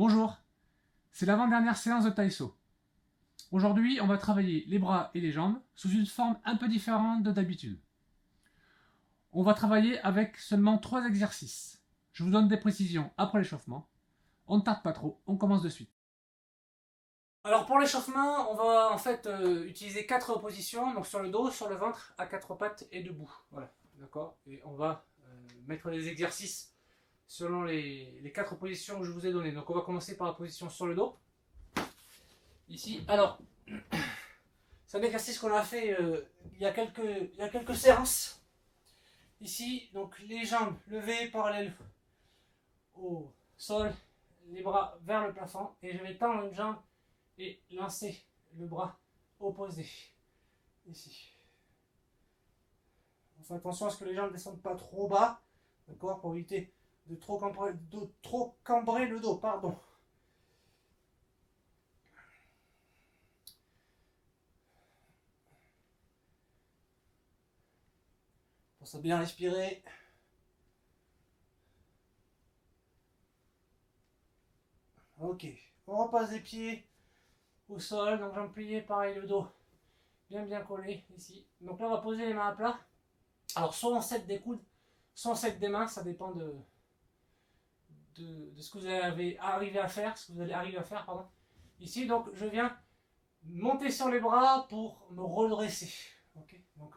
Bonjour, c'est l'avant-dernière séance de Taïso. Aujourd'hui, on va travailler les bras et les jambes sous une forme un peu différente de d'habitude. On va travailler avec seulement 3 exercices. Je vous donne des précisions après l'échauffement. On ne tarde pas trop, on commence de suite. Alors pour l'échauffement, on va en fait utiliser 4 positions, donc sur le dos, sur le ventre, à 4 pattes et debout. Voilà, d'accord. Et on va mettre des exercices selon les 4 positions que je vous ai données. Donc on va commencer par la position sur le dos. Ici, alors, c'est un exercice qu'on a fait il y a quelques séances. Ici, donc les jambes levées parallèles au sol, les bras vers le plafond, et je vais tendre une jambe et lancer le bras opposé. Ici. On fait attention à ce que les jambes ne descendent pas trop bas, d'accord, pour éviter de trop cambrer le dos, pardon. Pense à bien respirer. Ok, on repasse les pieds au sol, donc jambes pliées, pareil le dos bien collé ici. Donc là on va poser les mains à plat. Alors soit on set des coudes, soit on set des mains, ça dépend de ce que vous allez arriver à faire, pardon. Ici donc je viens monter sur les bras pour me redresser. Ok, donc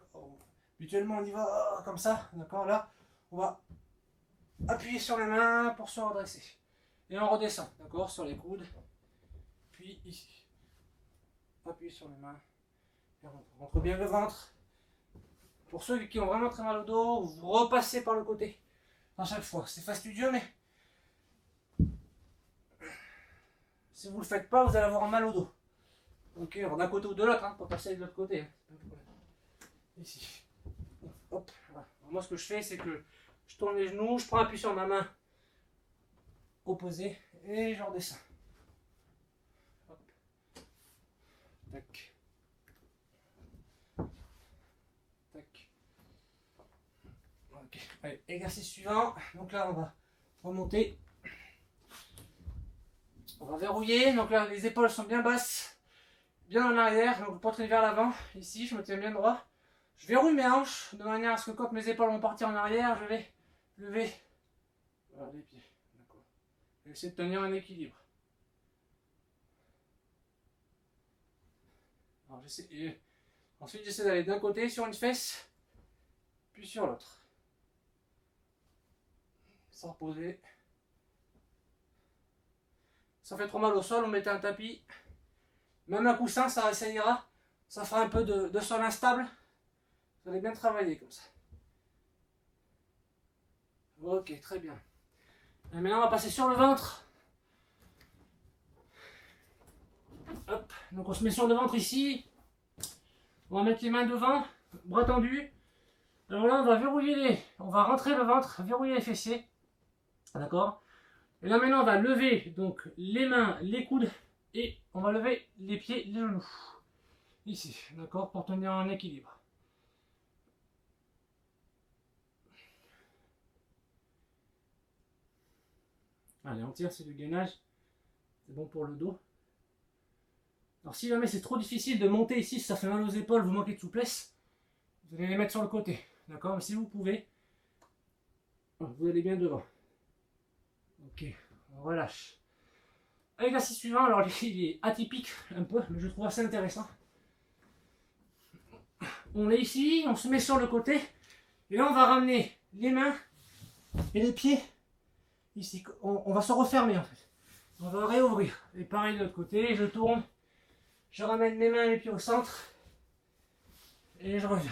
habituellement on y va comme ça, d'accord. Là on va appuyer sur les mains pour se redresser. Et on redescend, d'accord, sur les coudes. Puis ici. Appuyez sur les mains. Et on rentre bien le ventre. Pour ceux qui ont vraiment très mal au dos, vous repassez par le côté. À chaque fois. C'est fastidieux, mais si vous ne le faites pas, vous allez avoir mal au dos. Ok, alors d'un côté ou de l'autre, hein, pas passer de l'autre côté. Hein. Ici. Hop. Voilà. Moi, ce que je fais, c'est que je tourne les genoux, je prends appui sur ma main opposée et je redescends. Hop. Tac. Tac. Ok. Allez, exercice suivant. Donc là, on va remonter. On va verrouiller. Donc là, les épaules sont bien basses, bien en arrière. Donc poitrine vers l'avant. Ici, je me tiens bien droit. Je verrouille mes hanches de manière à ce que quand mes épaules vont partir en arrière, je vais lever voilà, les pieds. D'accord. Je vais essayer de tenir un équilibre. Alors, ensuite, j'essaie d'aller d'un côté sur une fesse, puis sur l'autre. Sans reposer. Ça fait trop mal au sol, on mettait un tapis. Même un coussin, ça ira. Ça fera un peu de sol instable. Vous allez bien travailler comme ça. Ok, très bien. Et maintenant, on va passer sur le ventre. Hop, donc on se met sur le ventre ici. On va mettre les mains devant, bras tendus. Alors là, on va rentrer le ventre, verrouiller les fessiers. D'accord. Et là maintenant, on va lever donc les mains, les coudes et on va lever les pieds, les genoux. Ici, d'accord, pour tenir un équilibre. Allez, on tire, c'est du gainage. C'est bon pour le dos. Alors si jamais c'est trop difficile de monter ici, si ça fait mal aux épaules, vous manquez de souplesse, vous allez les mettre sur le côté. D'accord. Mais si vous pouvez, vous allez bien devant. Ok, on relâche. L'exercice suivant, alors il est atypique un peu, mais je trouve assez intéressant. On est ici, on se met sur le côté, et là on va ramener les mains et les pieds ici. On va se refermer en fait. On va réouvrir. Et pareil de l'autre côté, je tourne, je ramène mes mains et les pieds au centre, et je reviens.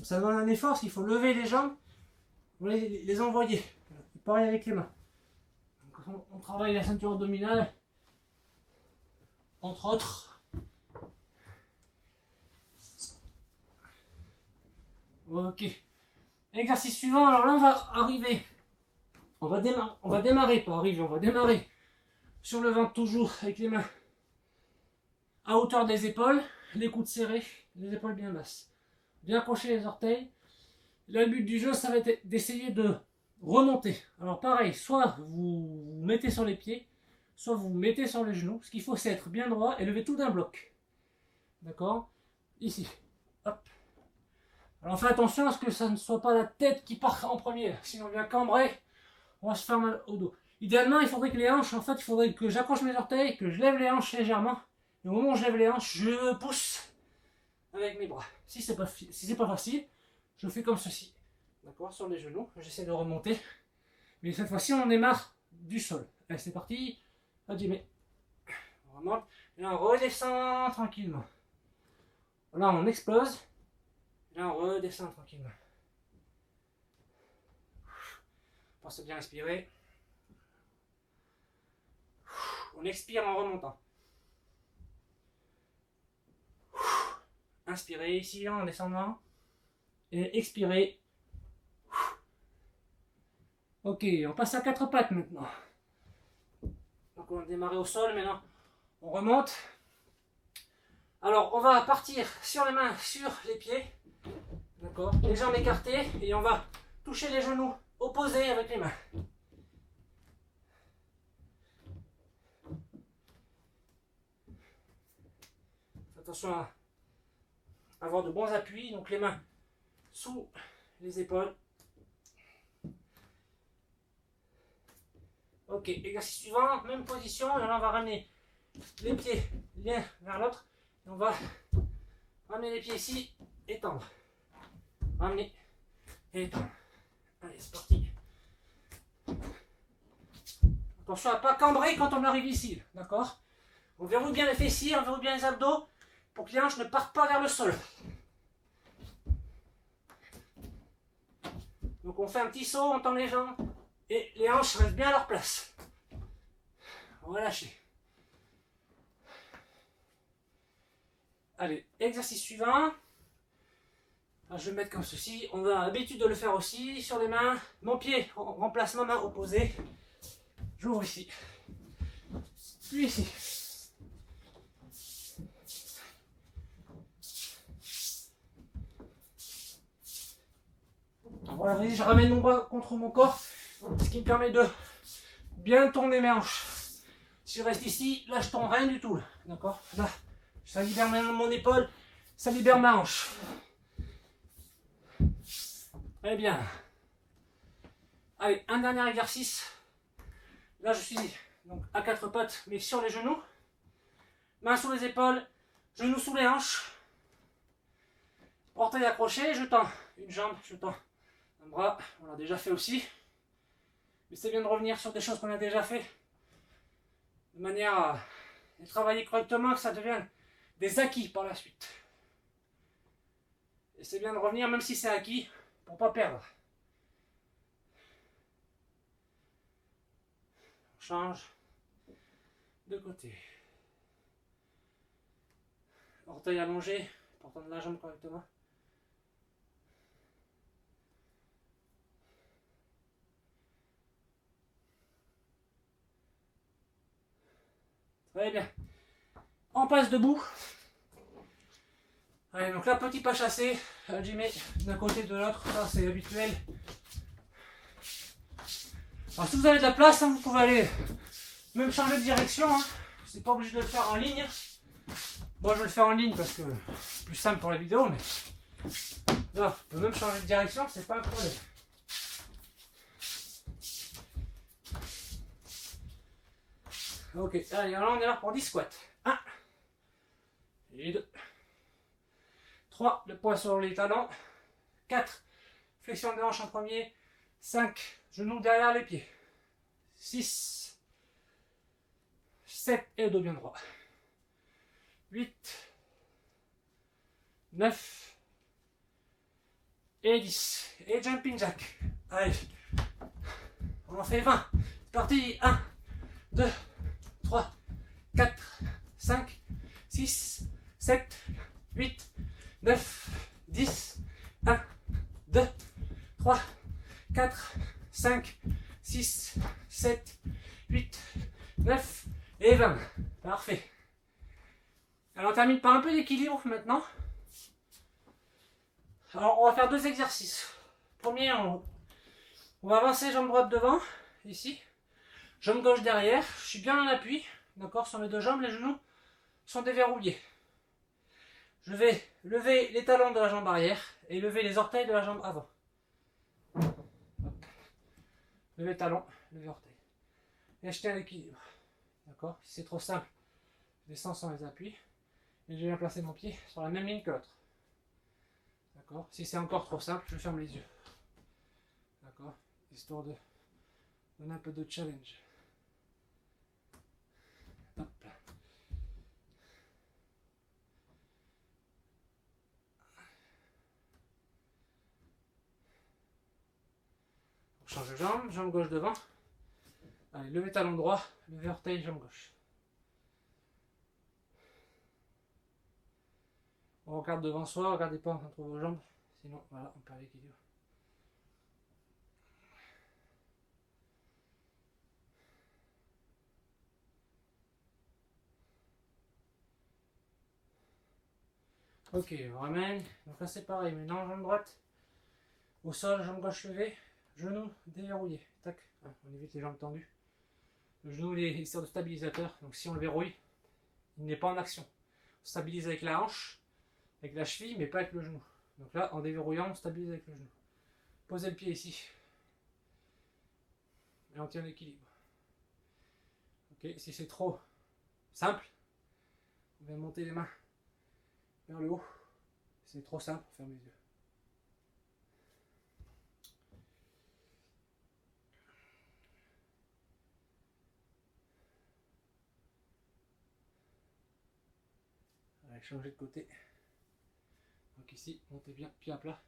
Ça demande un effort, parce qu'il faut lever les jambes, les envoyer. Et pareil avec les mains. Donc on travaille la ceinture abdominale, entre autres. Ok. Exercice suivant, alors là on va arriver. On va démarrer sur le ventre toujours avec les mains à hauteur des épaules. les coudes serrés, les épaules bien basses. Bien accrocher les orteils. Là, le but du jeu, ça va être d'essayer de remonter. Alors pareil, soit vous vous mettez sur les pieds, soit vous vous mettez sur les genoux. Ce qu'il faut, c'est être bien droit et lever tout d'un bloc. D'accord? Ici. Hop. Alors faites attention à ce que ça ne soit pas la tête qui part en premier. Sinon on vient cambrer, on va se faire mal au dos. Idéalement, il faudrait que les hanches, en fait, il faudrait que j'accroche mes orteils, que je lève les hanches légèrement. Et au moment où je lève les hanches, je pousse avec mes bras. Si c'est pas facile, je fais comme ceci. D'accord? Sur les genoux, j'essaie de remonter. Mais cette fois-ci, on démarre du sol. Allez, c'est parti. Hajime. On remonte. Et là, on redescend tranquillement. Là, on explose. Et là, on redescend tranquillement. Pense à bien respirer. On expire en remontant. Inspirez ici en descendant. Et expirez. Ok, on passe à 4 pattes maintenant. Donc on va démarrer au sol, maintenant on remonte. Alors on va partir sur les mains, sur les pieds. D'accord, les jambes écartées et on va toucher les genoux opposés avec les mains. Attention à avoir de bons appuis, donc les mains sous les épaules. Ok, exercice suivant, même position, et là on va ramener les pieds l'un vers l'autre, et on va ramener les pieds ici, étendre, ramener, et étendre. Allez, c'est parti. Attention à ne pas cambrer quand on arrive ici, d'accord? On verrouille bien les fessiers, on verrouille bien les abdos, pour que les hanches ne partent pas vers le sol. Donc on fait un petit saut, on tend les jambes, et les hanches restent bien à leur place. On va lâcher. Allez, exercice suivant. Alors, je vais mettre comme ceci. On a l'habitude de le faire aussi sur les mains. Mon pied remplace ma main opposée. J'ouvre ici. Puis ici. Voilà, je ramène mon bras contre mon corps, ce qui me permet de bien tourner mes hanches. Si je reste ici, là je tourne rien du tout. D'accord? Là, ça libère mon épaule, ça libère ma hanche. Très bien. Allez, un dernier exercice. Là je suis donc à 4 pattes, mais sur les genoux. Mains sous les épaules, genoux sous les hanches. Orteil accroché, je tends une jambe, je tends un bras. On l'a déjà fait aussi. Mais c'est bien de revenir sur des choses qu'on a déjà fait. De manière à travailler correctement, que ça devienne des acquis par la suite. Et c'est bien de revenir, même si c'est acquis, pour ne pas perdre. On change de côté. Orteil allongé, pour tendre la jambe correctement. Très bien. On passe debout. Allez, donc là, petit pas chassé. Hajime d'un côté de l'autre. Ça, c'est habituel. Alors, si vous avez de la place, hein, vous pouvez aller même changer de direction. Hein. C'est pas obligé de le faire en ligne. Moi, je vais le faire en ligne parce que c'est plus simple pour la vidéo. Mais là, vous pouvez même changer de direction. C'est pas un problème. Ok, allez, alors on est là pour 10 squats. 1 et 2. 3, le poids sur les talons. 4, flexion de hanche en premier. 5, genoux derrière les pieds. 6, 7 et le dos bien droit. 8, 9 et 10. Et jumping jack. Allez, on en fait 20. C'est parti. 1, 2, 3, 4, 5, 6, 7, 8, 9, 10, 1, 2, 3, 4, 5, 6, 7, 8, 9 et 20. Parfait. Alors on termine par un peu d'équilibre maintenant. Alors on va faire 2 exercices. Premier, on va avancer jambe droite devant, ici. Jambe gauche derrière. Je suis bien en appui, d'accord, sur mes 2 jambes. Les genoux sont déverrouillés. Je vais lever les talons de la jambe arrière et lever les orteils de la jambe avant. Hop. Lever talon, lever orteil. Et je tiens l'équilibre. D'accord? Si c'est trop simple, je descends sans les appuis. Et je viens placer mon pied sur la même ligne que l'autre. D'accord? Si c'est encore trop simple, je ferme les yeux. D'accord? Histoire de donner un peu de challenge. Hop. On change de jambe, jambe gauche devant. Allez, levez talon droit, levez orteil, jambe gauche. On regarde devant soi, regardez pas entre vos jambes, sinon voilà, on perd l'équilibre. Ok, on ramène. Donc là c'est pareil, maintenant jambe droite au sol, jambe gauche levée, genou déverrouillé. Tac, on évite les jambes tendues. Le genou il sert de stabilisateur, donc si on le verrouille, il n'est pas en action. On stabilise avec la hanche, avec la cheville, mais pas avec le genou. Donc là, en déverrouillant, on stabilise avec le genou. Posez le pied ici. Et on tient l'équilibre. Ok, si c'est trop simple, on vient monter les mains vers le haut. C'est trop simple, on ferme les yeux. Allez, changer de côté. Donc ici, montez bien, pied à plat.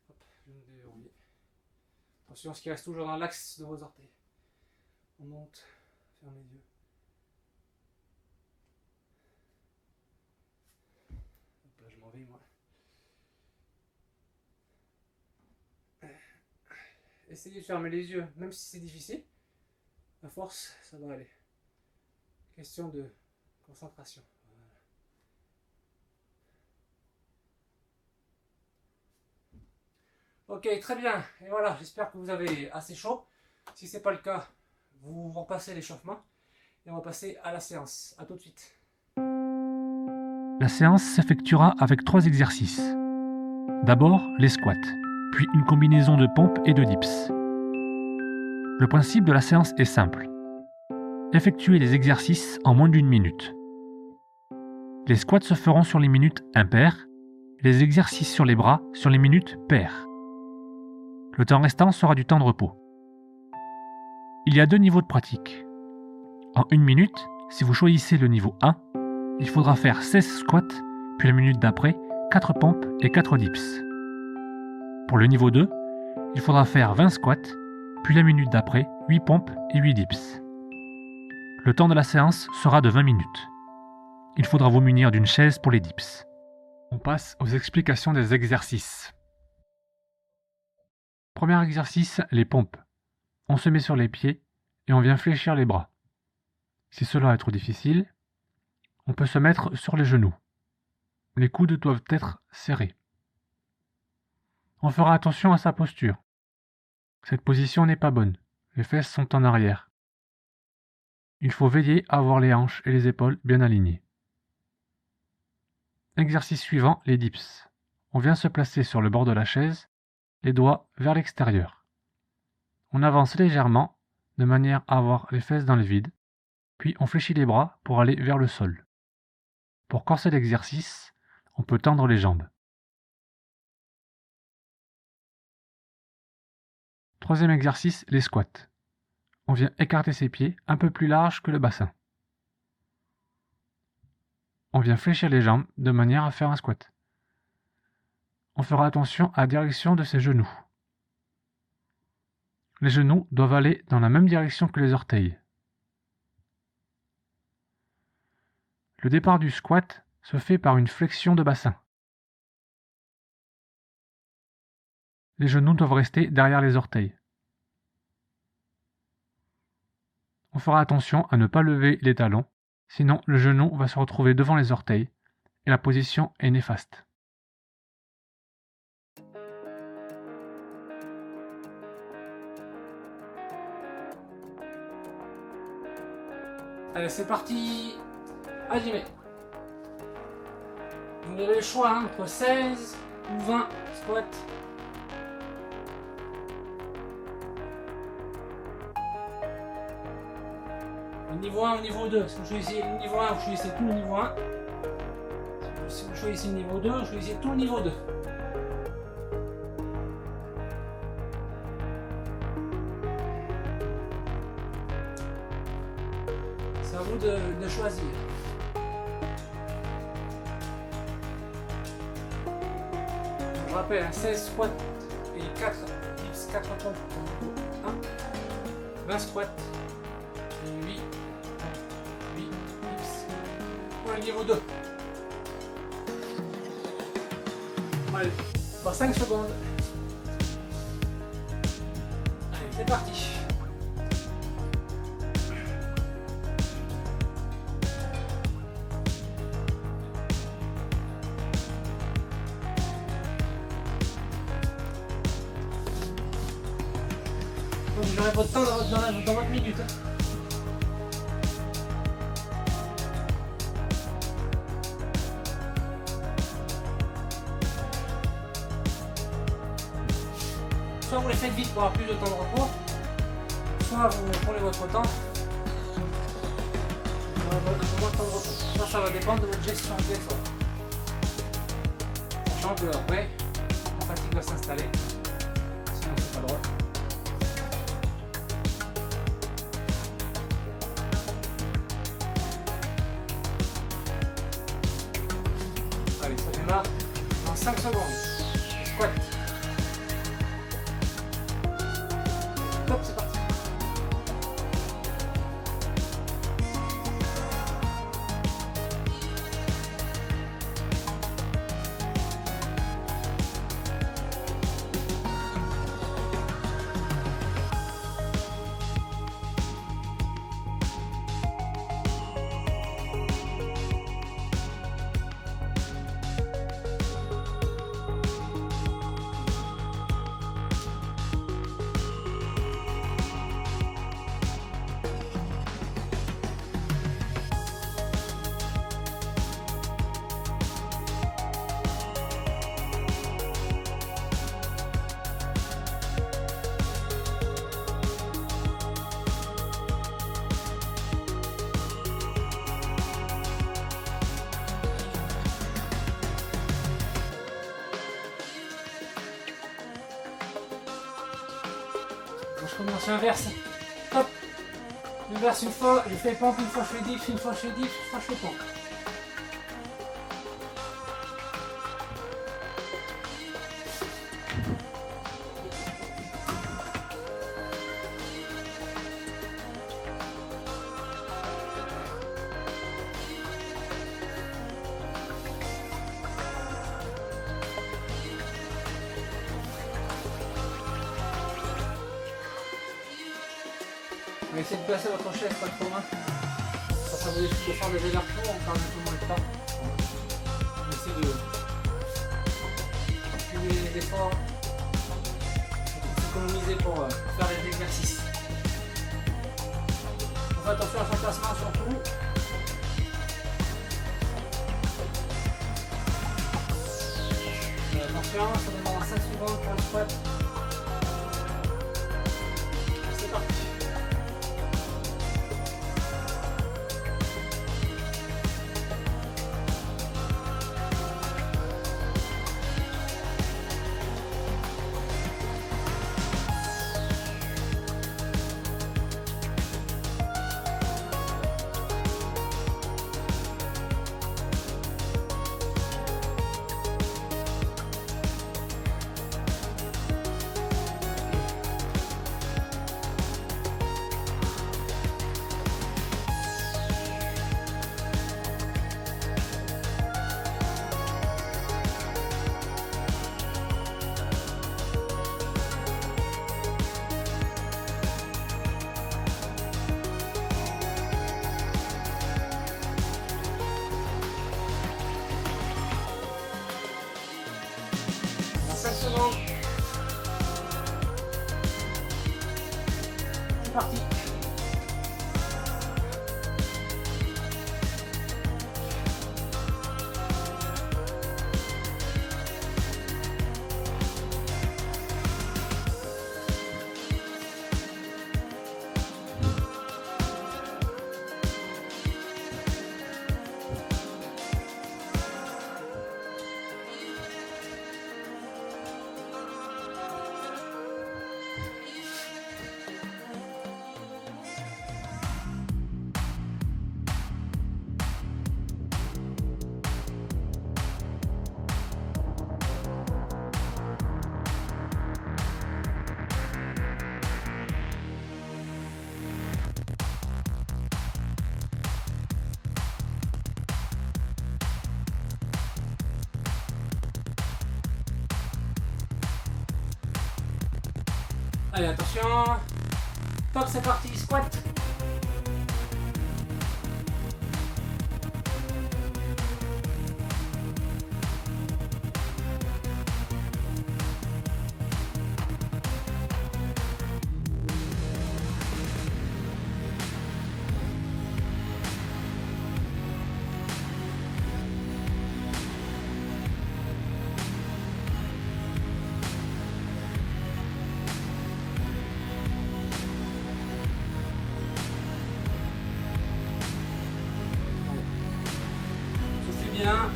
Hop, genou déverrouillé. Attention à ce qui reste toujours dans l'axe de vos orteils. On monte, ferme les yeux. Hop là, je m'en vais moi. Essayez de fermer les yeux, même si c'est difficile. À force, ça va aller. Question de concentration. Voilà. Ok, très bien. Et voilà, j'espère que vous avez assez chaud. Si ce n'est pas le cas, vous repassez l'échauffement. Et on va passer à la séance. A tout de suite. La séance s'effectuera avec 3 exercices. D'abord, les squats, puis une combinaison de pompes et de dips. Le principe de la séance est simple. Effectuez les exercices en moins d'1 minute. Les squats se feront sur les minutes impaires, les exercices sur les bras sur les minutes paires. Le temps restant sera du temps de repos. Il y a 2 niveaux de pratique. En 1 minute, si vous choisissez le niveau 1, il faudra faire 16 squats, puis la minute d'après, 4 pompes et 4 dips. Pour le niveau 2, il faudra faire 20 squats, puis la minute d'après, 8 pompes et 8 dips. Le temps de la séance sera de 20 minutes. Il faudra vous munir d'une chaise pour les dips. On passe aux explications des exercices. Premier exercice, les pompes. On se met sur les pieds et on vient fléchir les bras. Si cela est trop difficile, on peut se mettre sur les genoux. Les coudes doivent être serrés. On fera attention à sa posture. Cette position n'est pas bonne. Les fesses sont en arrière. Il faut veiller à avoir les hanches et les épaules bien alignées. Exercice suivant, les dips. On vient se placer sur le bord de la chaise, les doigts vers l'extérieur. On avance légèrement, de manière à avoir les fesses dans le vide, puis on fléchit les bras pour aller vers le sol. Pour corser l'exercice, on peut tendre les jambes. Troisième exercice, les squats. On vient écarter ses pieds un peu plus larges que le bassin. On vient fléchir les jambes de manière à faire un squat. On fera attention à la direction de ses genoux. Les genoux doivent aller dans la même direction que les orteils. Le départ du squat se fait par une flexion de bassin. Les genoux doivent rester derrière les orteils. On fera attention à ne pas lever les talons Sinon, le genou va se retrouver devant les orteils et la position est néfaste. Allez, c'est parti. Allez, j'y vais. Vous avez le choix hein, entre 16 ou 20 squats. Le niveau 1 ou niveau 2. Si vous choisissez le niveau 1, vous choisissez tout le niveau 1. Si vous choisissez le niveau 2, vous choisissez tout le niveau 2. C'est à vous de choisir. Je rappelle, 16 squats et 4 dips, 4 pompes au niveau 1. 20 squats et 8 dips pour le niveau 2. Allez, dans 5 secondes. Allez, c'est parti. Vous aurez votre temps dans votre minute. Soit vous les faites vite pour avoir plus de temps de repos, soit vous prenez votre temps pour avoir moins de temps de repos. Ça va dépendre de votre gestion de l'effort. Sachant que après, la fatigue va s'installer, sinon c'est pas drôle. Allez, ça démarre dans 5 secondes. Squat. Top, c'est parti. Je commence l'inverse. Hop. L'inverse une fois, je fais pompe, une fois je fais diff, une fois je fais diff, une fois je fais pompe. Mais essayez de placer votre chaise pas trop loin. Ça vous évite de faire des allers-retours, on perd un peu moins de temps. On essaie de cumuler les efforts et de s'économiser pour faire les exercices. On fait attention à son placement surtout. Attention, ça demande 5 secondes pour le squat. C'est parti. secondes. C'est parti. Allez, attention. Top, c'est parti, squat. Bien.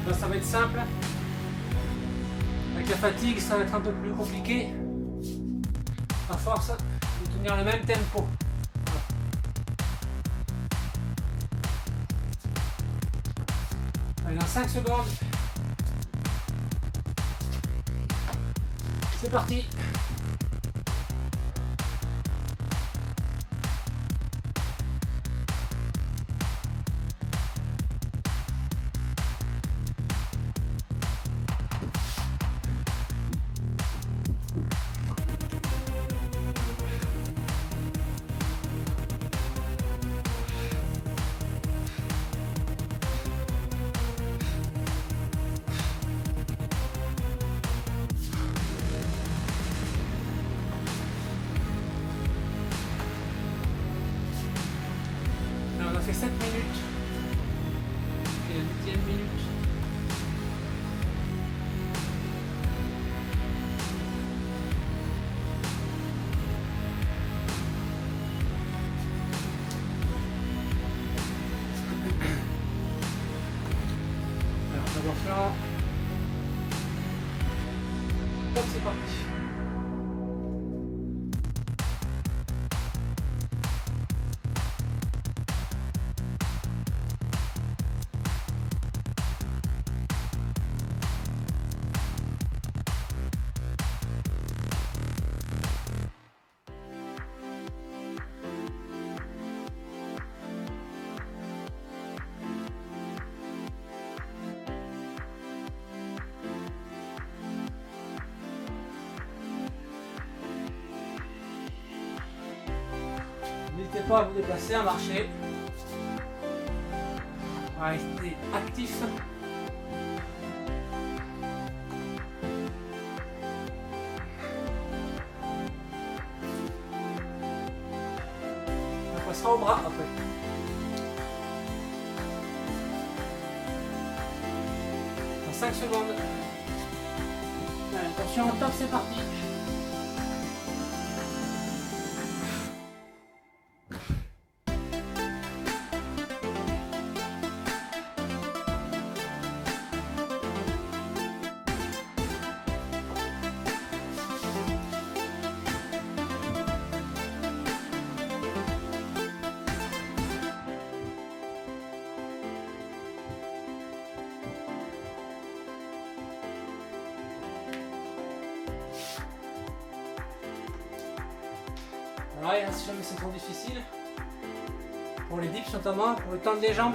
Là, ça va être simple. Avec la fatigue, ça va être un peu plus compliqué. À force de tenir le même tempo. Allez, dans 5 secondes. C'est parti. On a fait 7 minutes. Et la 8e minute. Alors d'abord faire. Hop, c'est parti. N'hésitez pas à vous déplacer, à marcher, à rester actif. On passera au bras après. Dans 5 secondes. Allez, attention, top, c'est parti. Voilà, et si jamais c'est trop difficile, pour les dips notamment, pour le tendre les jambes.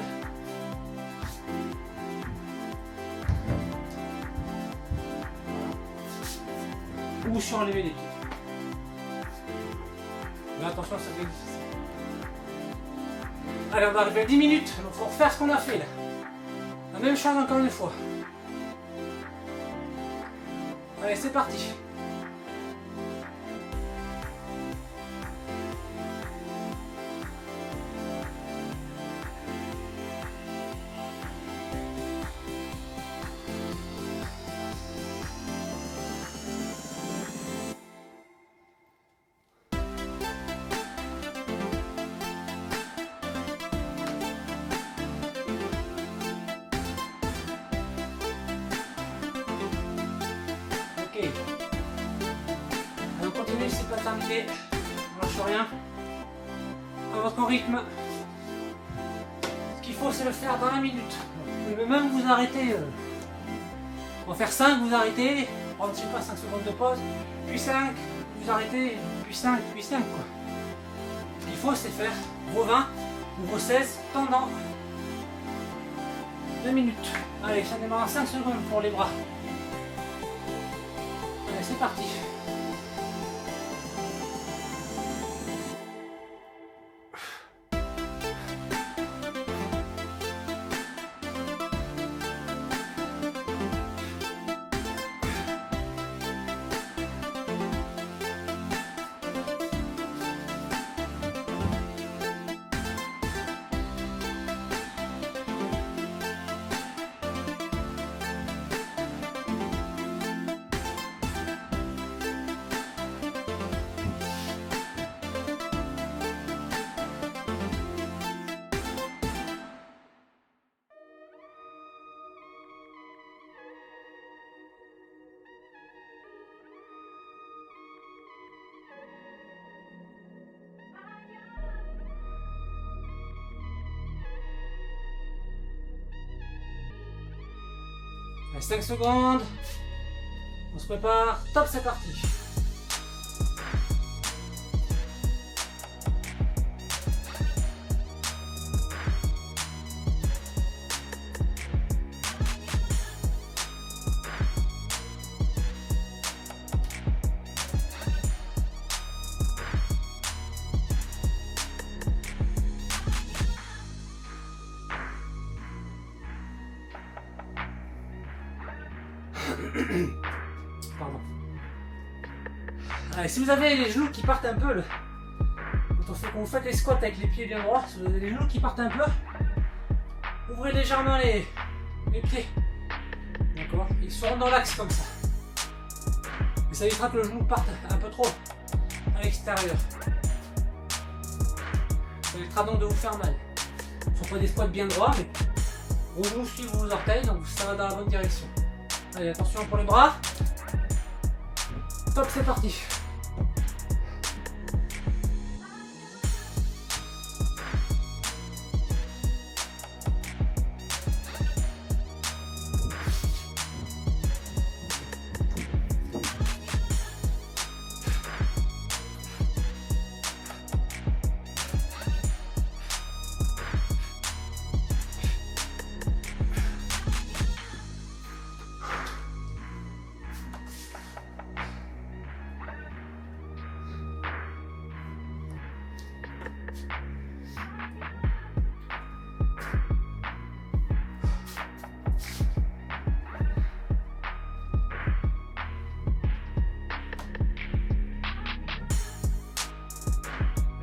Ou surenlever les pieds. Mais attention, ça devient difficile. Allez, on va arriver à 10 minutes, il faut refaire ce qu'on a fait là. La même chose encore une fois. Allez, c'est parti. Ok. On continue, c'est pas terminé. On lâche rien. À votre rythme. Ce qu'il faut, c'est le faire dans la minute. Vous pouvez même vous arrêter. On va faire 5, vous arrêtez. Prendre, je sais pas, 5 secondes de pause. Puis 5, vous arrêtez. Puis 5, puis 5, quoi. Ce qu'il faut, c'est faire vos 20 ou vos 16 pendant 2 minutes. Allez, ça démarre en 5 secondes pour les bras. Allez, c'est parti. Allez, 5 secondes. On se prépare. Top, c'est parti. Pardon. Allez, si vous avez les genoux qui partent un peu, quand vous faites les squats avec les pieds bien droits, si vous avez les genoux qui partent un peu, ouvrez légèrement les pieds. D'accord. Ils seront dans l'axe comme ça. Et ça évitera que le genou parte un peu trop à l'extérieur. Ça évitera donc de vous faire mal. Ce ne sont pas des squats bien droits, mais vos genoux suivent vos orteils, donc ça va dans la bonne direction. Allez, attention pour les bras. Top, c'est parti.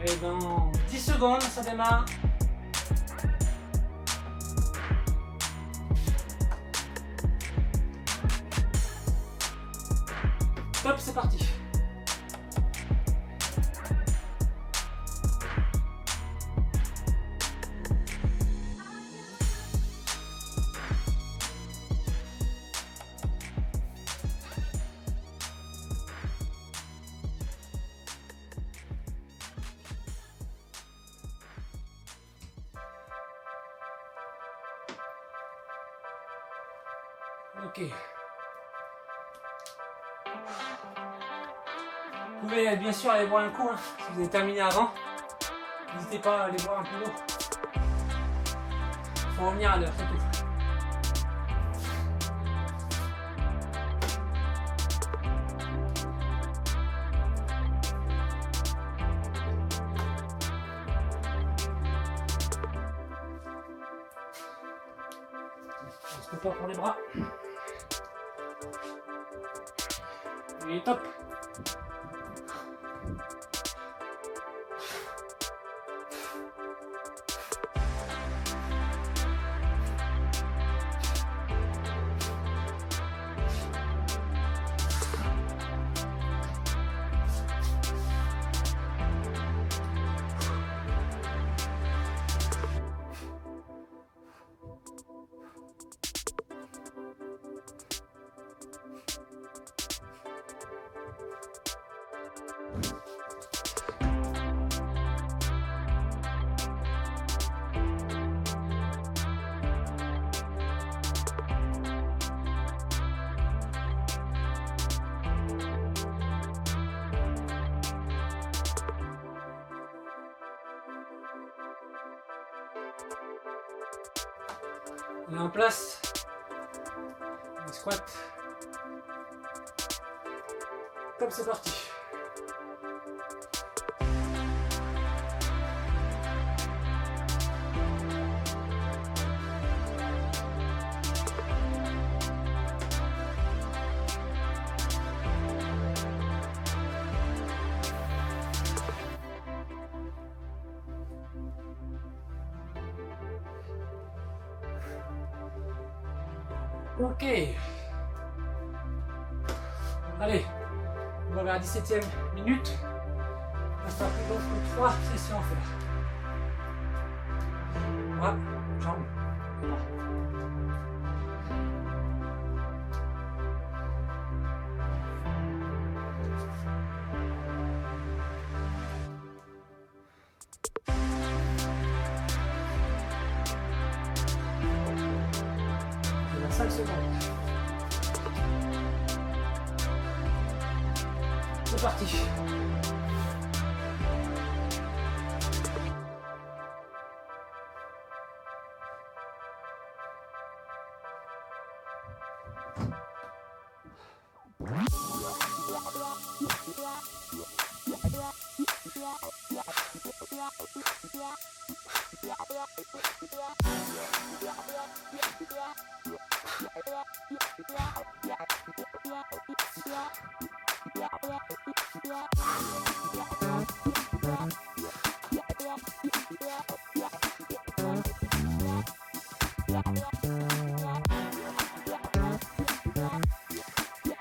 Et dans 10 secondes, ça démarre. Top, c'est parti. Ok. Vous pouvez bien sûr aller boire un coup, hein, si vous avez terminé avant. N'hésitez pas à aller boire un peu d'eau. Il faut revenir à l'heure, c'est tout. reste pas pour les bras. Et top. On est en place. Les squats. Comme c'est parti. Ok. Allez, on va vers la 17e minute. Il reste un peu donc 3 sessions à faire. Bras, jambes, bras. Il y a 5 secondes. C'est parti.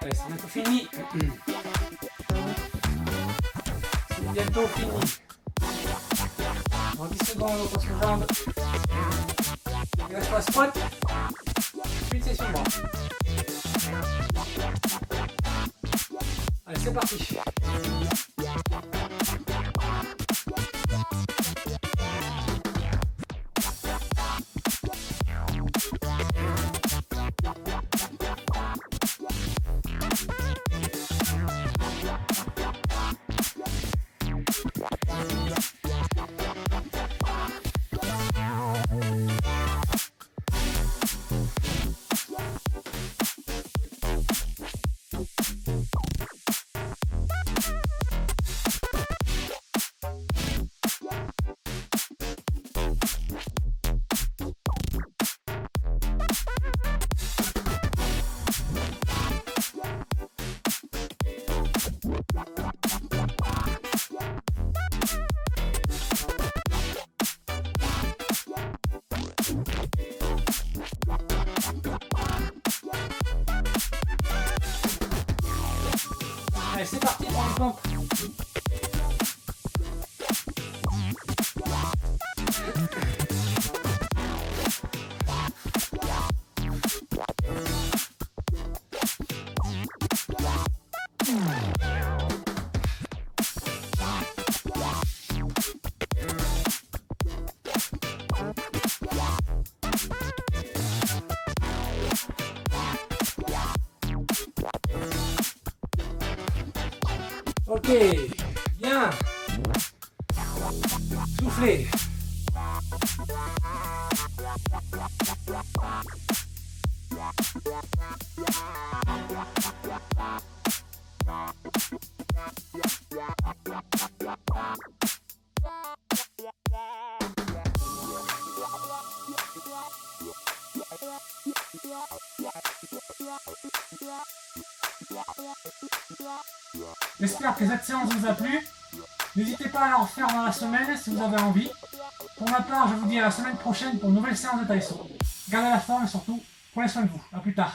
Allez, c'est bientôt fini. C'est bientôt fini. Dans 10 secondes, on passe les jambes. Il reste pas squat. Puis une session bras. Allez, c'est parti. Allez, c'est parti pour les pompes. Ok, bien. Soufflez. J'espère que cette séance vous a plu. N'hésitez pas à la refaire dans la semaine si vous avez envie. Pour ma part, je vous dis à la semaine prochaine pour une nouvelle séance de Taiso. Gardez la forme et surtout, prenez soin de vous. A plus tard.